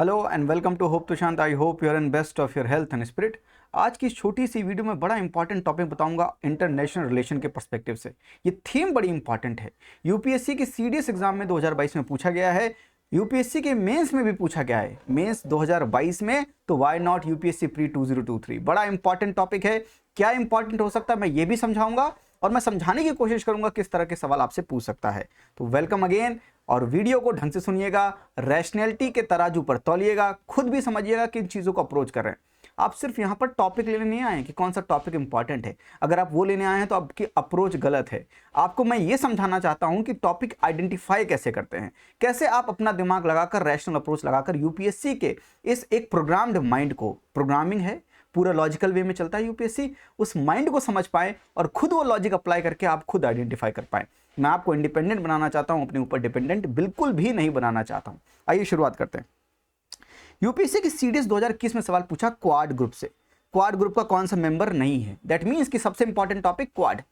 Hello and welcome to Hope Tushant. I hope you're in best of your health and spirit. आज की इस छोटी सी वीडियो में बड़ा इंपॉर्टेंट टॉपिक बताऊंगा इंटरनेशनल रिलेशन के पर्सपेक्टिव से। ये थीम बड़ी इंपॉर्टेंट है। यूपीएससी के सीडीएस एग्जाम में 2022 में पूछा गया है, यूपीएससी के मेंस में भी पूछा गया है, मेंस 2022 में। तो व्हाई नॉट यूपीएससी प्री 2023। बड़ा इंपॉर्टेंट टॉपिक है। क्या इंपॉर्टेंट हो सकता है मैं ये भी समझाऊंगा और मैं समझाने की कोशिश करूंगा किस तरह के सवाल आपसे पूछ सकता है। तो वेलकम अगेन, और वीडियो को ढंग से सुनिएगा, रैशनैलिटी के तराजू पर तौलिएगा, खुद भी समझिएगा किन चीज़ों को अप्रोच कर रहे हैं। आप सिर्फ यहाँ पर टॉपिक लेने नहीं आए कि कौन सा टॉपिक इंपॉर्टेंट है। अगर आप वो लेने आए हैं तो आपकी अप्रोच गलत है। आपको मैं ये समझाना चाहता हूँ कि टॉपिक आइडेंटिफाई कैसे करते हैं, कैसे आप अपना दिमाग लगाकर, रैशनल अप्रोच लगाकर यूपीएससी के इस एक प्रोग्राम्ड माइंड को, प्रोग्रामिंग है, पूरा लॉजिकल वे में चलता है यूपीएससी, उस माइंड को समझ पाए और खुद वो लॉजिक अप्लाई करके आप खुद आइडेंटिफाई कर पाए। मैं आपको इंडिपेंडेंट बनाना चाहता हूं, अपने ऊपर डिपेंडेंट बिल्कुल भी नहीं बनाना चाहता हूं। आइए शुरुआत करते हैं। यूपीएससी की सीडीएस 2021 में सवाल पूछा क्वाड ग्रुप से। क्वाड ग्रुप का कौन सा मेंबर नहीं है? दैट मींस कि सबसे इंपॉर्टेंट टॉपिक क्वाड।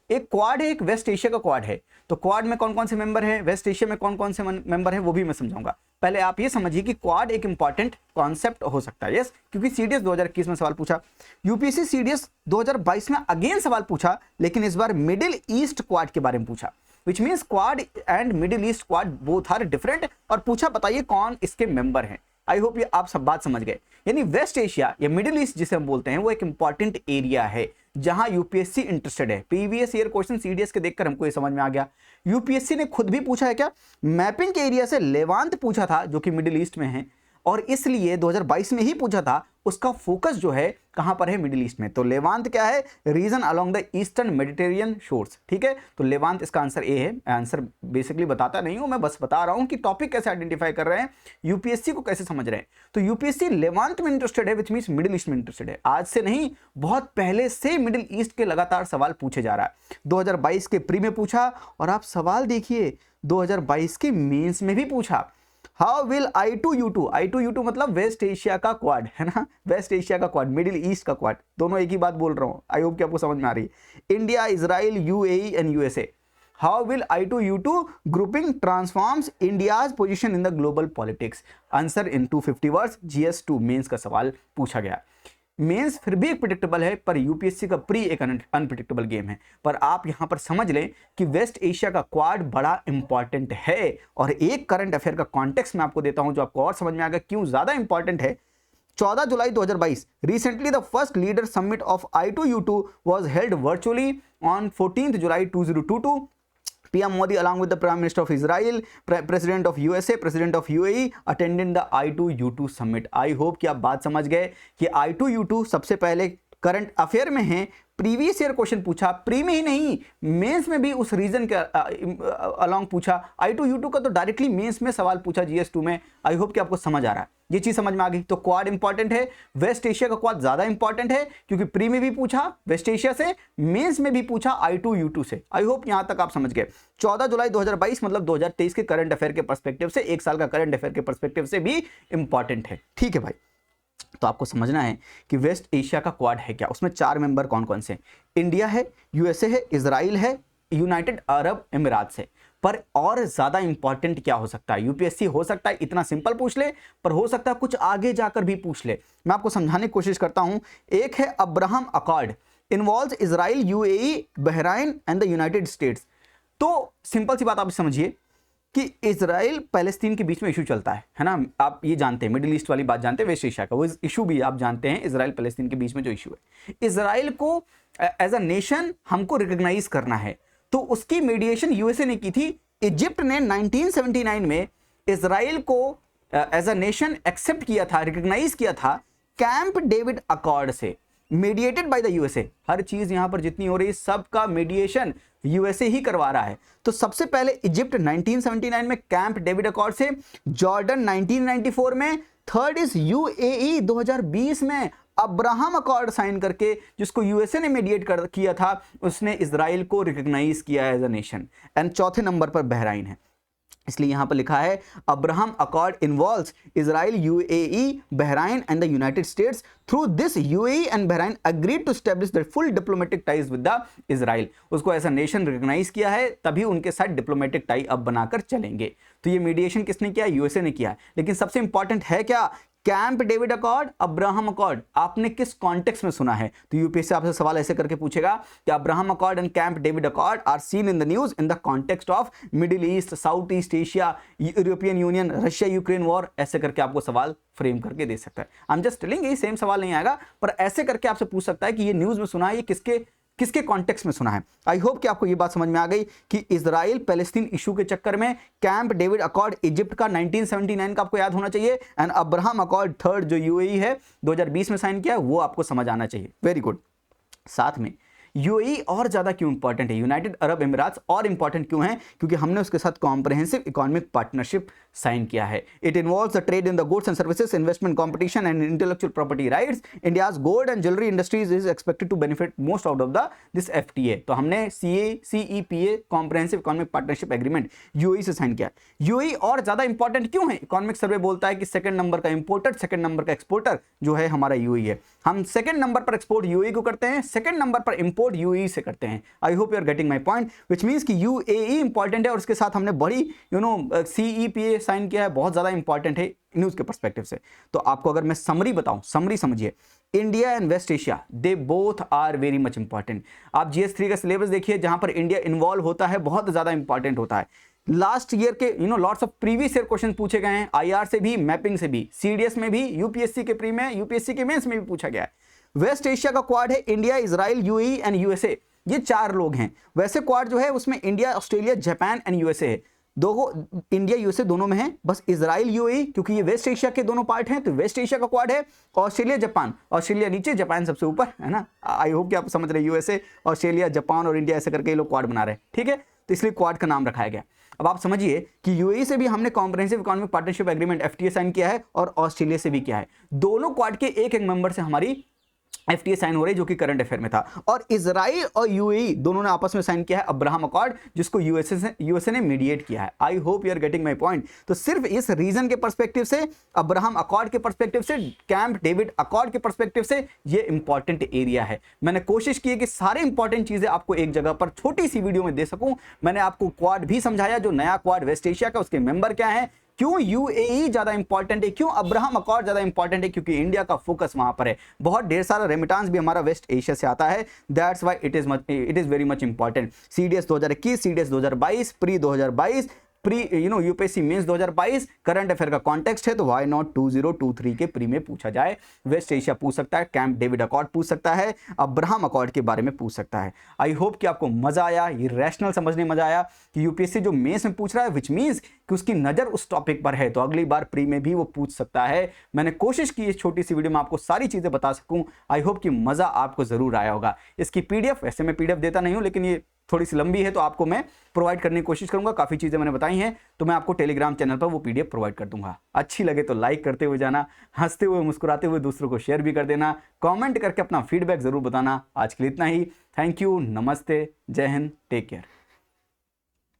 एक क्वाड है, एक वेस्ट एशिया का क्वाड है। तो क्वाड में कौन कौन से मेंबर हैं, वेस्ट एशिया में कौन कौन से मेंबर हैं, वो भी मैं समझाऊंगा। पहले आप ये समझिए कि क्वाड एक इंपॉर्टेंट कॉन्सेप्ट हो सकता है। यस, क्योंकि सीडीएस 2021 में सवाल पूछा। यूपीएससी सीडीएस 2022 में अगेन सवाल पूछा, लेकिन इस बार मिडिल ईस्ट क्वाड के बारे में पूछा। Which means Quad and Middle East Quad both are different. और पूछा बताइए कौन इसके मेंबर हैं। आई होप ये आप सब बात समझ गए। यानी वेस्ट एशिया या मिडिल ईस्ट जिसे हम बोलते हैं, वो एक इंपॉर्टेंट एरिया है जहां यूपीएससी इंटरेस्टेड है। प्रीवियस ईयर क्वेश्चन सीडीएस के देखकर हमको ये समझ में आ गया। यूपीएससी ने खुद भी पूछा है क्या, मैपिंग के एरिया से लेवांत पूछा था जो कि मिडिल ईस्ट में है, और इसलिए 2022 में ही पूछा था। उसका फोकस जो है कहां पर है, मिडिल ईस्ट में। तो लेवांत क्या है, region along the eastern Mediterranean shores. ठीक है, तो लेवांत इसका आंसर ए है। आंसर बेसिकली बताता नहीं हूं, मैं बस बता रहा हूं कि टॉपिक कैसे आइडेंटिफाई कर रहे हैं, यूपीएससी को कैसे समझ रहे हैं। तो यूपीएससी लेवांत में इंटरेस्टेड है, विच मींस मिडिल ईस्ट में इंटरेस्टेड है। आज से नहीं, बहुत पहले से मिडिल ईस्ट के लगातार सवाल पूछे जा रहा है। 2022 के प्री में पूछा, और आप सवाल देखिए 2022 के मेंस में भी पूछा। हाउ विल I2U2, I2U2 मतलब वेस्ट एशिया का क्वाड है ना, वेस्ट एशिया का क्वाड, मिडिल ईस्ट का क्वाड, दोनों एक ही बात बोल रहा हूं। आई होप कि आपको समझ में आ रही है। India, Israel, UAE and USA. How will I2U2 grouping transforms India's position in the global politics. Answer in 250 words. GS2 mains का सवाल पूछा गया। मेंस फिर भी एक प्रिडिक्टेबल है, पर यूपीएससी का प्री एक अनप्रिडिक्टेबल गेम है। पर आप यहां पर समझ लें कि वेस्ट एशिया का क्वाड बड़ा इंपॉर्टेंट है। और एक करंट अफेयर का कॉन्टेक्स्ट मैं आपको देता हूं जो आपको और समझ में आएगा क्यों ज्यादा इंपॉर्टेंट है। 14 जुलाई 2022, recently the first leader summit of I2U2 was held virtually on 14th July 2022. PM Modi along with the Prime Minister of Israel, President of USA, President of UAE attended the I2U2 summit. I hope कि आप बात समझ गए कि I2U2 सबसे पहले current affair में है। प्रीवियस ईयर क्वेश्चन पूछा, प्री में ही नहीं, मेंस में भी उस रीजन के अलोंग पूछा। I2U2 का तो डायरेक्टली मेंस में सवाल पूछा GS2 में। आई होप कि आपको समझ आ रहा है, ये चीज समझ में आ गई। तो क्वाड इंपॉर्टेंट है, वेस्ट एशिया का क्वाड ज्यादा इंपॉर्टेंट है क्योंकि प्री में भी पूछा वेस्ट एशिया से, मेंस में भी पूछा I2U2 से। आई होप यहां तक आप समझ गए। 14 जुलाई 2022 मतलब 2023 के करंट अफेयर के पर्सपेक्टिव से, एक साल का करंट अफेयर के पर्सपेक्टिव से भी इंपॉर्टेंट है। ठीक है भाई, तो आपको समझना है कि वेस्ट एशिया का क्वाड है क्या, उसमें 4 मेंबर कौन कौन से, इंडिया है, यूएसए है, इजराइल है, यूनाइटेड अरब अमीरात से। पर और ज्यादा इंपॉर्टेंट क्या हो सकता है, यूपीएससी हो सकता है इतना सिंपल पूछ ले, पर हो सकता है कुछ आगे जाकर भी पूछ ले। मैं आपको समझाने की कोशिश करता हूं। एक है Abraham accord, involves Israel, UAE, Bahrain and the United states. तो सिंपल सी बात आप समझिए कि इजराइल पैलेस्तीन के बीच में इशू चलता है ना। आप ये जानते हैं, मिडिल ईस्ट वाली बात जानते हैं, वेस्ट एशिया का वो इशू भी आप जानते हैं। इजराइल पैलेस्तीन के बीच में जो इशू है, इजराइल को एज अ नेशन हमको रिकॉग्नाइज करना है, तो उसकी मीडिएशन यूएसए ने की थी। इजिप्ट ने 1979 में इजराइल को एज अ नेशन एक्सेप्ट किया था, रिकॉग्नाइज किया था कैंप डेविड अकॉर्ड से, मीडिएटेड बाय द यूएसए। हर चीज यहां पर जितनी हो रही है सबका मीडिएशन यूएसए ही करवा रहा है। तो सबसे पहले इजिप्ट 1979 में कैंप डेविड अकॉर्ड से, जॉर्डन 1994 में, थर्ड इज यूएई 2020 में अब्राहम अकॉर्ड साइन करके, जिसको यूएसए ने मीडिएट किया था, उसने इजराइल को रिकॉग्नाइज किया एज अ नेशन। एंड चौथे नंबर पर बहराइन है। इसलिए यहां पर लिखा है Abraham accord involves Israel, UAE, Bahrain and the United States. Through this UAE and Bahrain agreed to establish the full diplomatic ties with the Israel. उसको ऐसा नेशन रिकॉग्नाइज किया है, तभी उनके साथ डिप्लोमेटिक टाई अब बनाकर चलेंगे। तो ये मीडिएशन किसने किया? यूएसए ने किया। लेकिन सबसे इंपॉर्टेंट है क्या? Camp David accord, Abraham accord, आपने किस कॉन्टेक्स्ट में सुना है? तो यूपीएससी आपसे सवाल ऐसे करके पूछेगा कि Abraham accord and Camp David accord are seen in the news in the context of Middle East, South East Asia, European Union, Russia Ukraine war, ऐसे करके आपको सवाल फ्रेम करके दे सकता है। आई एम जस्ट टेलिंग, ये सेम सवाल नहीं आएगा, पर ऐसे करके आपसे पूछ सकता है कि ये न्यूज में सुना है, ये किसके कॉन्टेक्स्ट में सुना है। आई होप कि आपको ये बात समझ में आ गई कि इजराइल पैलेस्टीन इशू के चक्कर में कैंप डेविड अकॉर्ड इजिप्ट का 1979 का आपको याद होना चाहिए, एंड अब्राहम अकॉर्ड थर्ड जो यूएई है 2020 में साइन किया, वो आपको समझ आना चाहिए। Very good. साथ में यूएई और ज्यादा क्यों इंपॉर्टेंट है, यूनाइटेड अरब एमिरात्स और इंपॉर्टेंट क्यों है? क्योंकि हमने उसके साथ कॉम्प्रहेंसिव इकोनॉमिक पार्टनरशिप साइन किया है। It involves the trade in the goods and services, investment, competition and intellectual property rights. India's gold and jewellery industries is expected to benefit most out of this FTA. तो हमने CEPA comprehensive economic partnership agreement UAE से sign किया। UAE और ज्यादा important क्यों है? Economic survey बोलता है कि सेकंड नंबर का इंपोर्टर, सेकंड नंबर का एक्सपोर्टर जो है हमारा यूएई है। हम सेकंड नंबर पर एक्सपोर्ट यूएई को करते हैं, सेकंड नंबर पर इंपोर्ट यूएई से करते हैं। I hope you are getting my point, which means कि यूएई इंपॉर्टेंट है और उसके साथ हमने बड़ी सीईपीए साइन किया है, बहुत ज्यादा इंपॉर्टेंट है न्यूज के पर्सपेक्टिव से। तो आपको अगर मैं समरी बताऊं, समरी समझिए, India and West Asia they both are very much important. आप जीएस3 का सिलेबस देखिए, जहां पर इंडिया इन्वॉल्व होता है बहुत ज्यादा इंपॉर्टेंट होता है। लास्ट ईयर के lots of previous year question पूछे गए हैं, आईआर से भी, मैपिंग से भी, सीडीएस में भी, यूपीएससी के प्री में, यूपीएससी के मेंस में भी पूछा गया है। वेस्ट एशिया का क्वाड है India, Israel, UAE and USA, ये 4 लोग हैं। वैसे क्वाड जो है उसमें India, Australia, Japan and USA है। दो इंडिया यूएसए दोनों में है, बस इजराइल यूएई क्योंकि ये वेस्ट एशिया के दोनों पार्ट हैं, तो वेस्ट एशिया का क्वाड है। ऑस्ट्रेलिया, जापान, ऑस्ट्रेलिया नीचे, जापान सबसे ऊपर, है ना। आई होप कि आप समझ रहे हैं, यूएसए, ऑस्ट्रेलिया, जापान और इंडिया ऐसे करके ये लोग क्वाड बना रहे हैं, ठीक है। तो इसलिए क्वाड का नाम रखाया गया। अब आप समझिए कि यूएई से भी हमने comprehensive economic partnership agreement FTA sign किया है और ऑस्ट्रेलिया से भी किया है। दोनों क्वाड के एक मेंबर से हमारी एफटीए साइन हो रही, जो कि करंट अफेयर में था। और इजराइल और यूएई दोनों ने आपस में साइन किया है अब्राहम अकॉर्ड, जिसको यूएसए ने मीडिएट किया है। I hope you are getting my point. तो सिर्फ इस रीजन के पर्सपेक्टिव से, अब्राहम अकॉर्ड के पर्सपेक्टिव से, कैंप डेविड अकॉर्ड के पर्सपेक्टिव से ये इंपॉर्टेंट एरिया है। मैंने कोशिश की है कि सारे इंपॉर्टेंट चीजें आपको एक जगह पर छोटी सी वीडियो में दे सकूं। मैंने आपको क्वाड भी समझाया, जो नया क्वाड वेस्ट एशिया का, उसके मेंबर क्या है, क्यों यूएई ज्यादा इंपॉर्टेंट है, क्यों अब्राहम अकॉर्ड ज्यादा इंपॉर्टेंट है, क्योंकि इंडिया का फोकस वहां पर है। बहुत ढेर सारा रेमिटेंस भी हमारा वेस्ट एशिया से आता है, that's why it is very much important. CDS 2021, CDS 2022, pre 2022, pre UPSC mains 2022, current affair का कॉन्टेक्स्ट है, तो व्हाई नॉट 2023 के प्री में पूछा जाए। वेस्ट एशिया पूछ सकता है, कैंप डेविड अकॉर्ड पूछ सकता है, अब्राहम अकॉर्ड के बारे में पूछ सकता है। आई होप कि आपको मजा आया, ये रैशनल समझने मजा आया कि यूपीएससी जो मेंस में पूछ रहा है, विच मीन्स कि उसकी नजर उस टॉपिक पर है, तो अगली बार प्री में भी वो पूछ सकता है। मैंने कोशिश की इस छोटी सी वीडियो में आपको सारी चीजें बता सकूं। आई होप कि मजा आपको जरूर आया होगा। इसकी पीडीएफ, वैसे मैं पीडीएफ देता नहीं हूं, लेकिन ये थोड़ी सी लंबी है तो आपको मैं प्रोवाइड करने की कोशिश करूंगा। काफी चीजें मैंने बताई हैं, तो मैं आपको टेलीग्राम चैनल पर वो पीडीएफ प्रोवाइड कर दूंगा। अच्छी लगे तो लाइक करते हुए जाना, हंसते हुए मुस्कुराते हुए दूसरों को शेयर भी कर देना, कमेंट करके अपना फीडबैक जरूर बताना। आज के लिए इतना ही। थैंक यू, नमस्ते, जय हिंद, टेक केयर।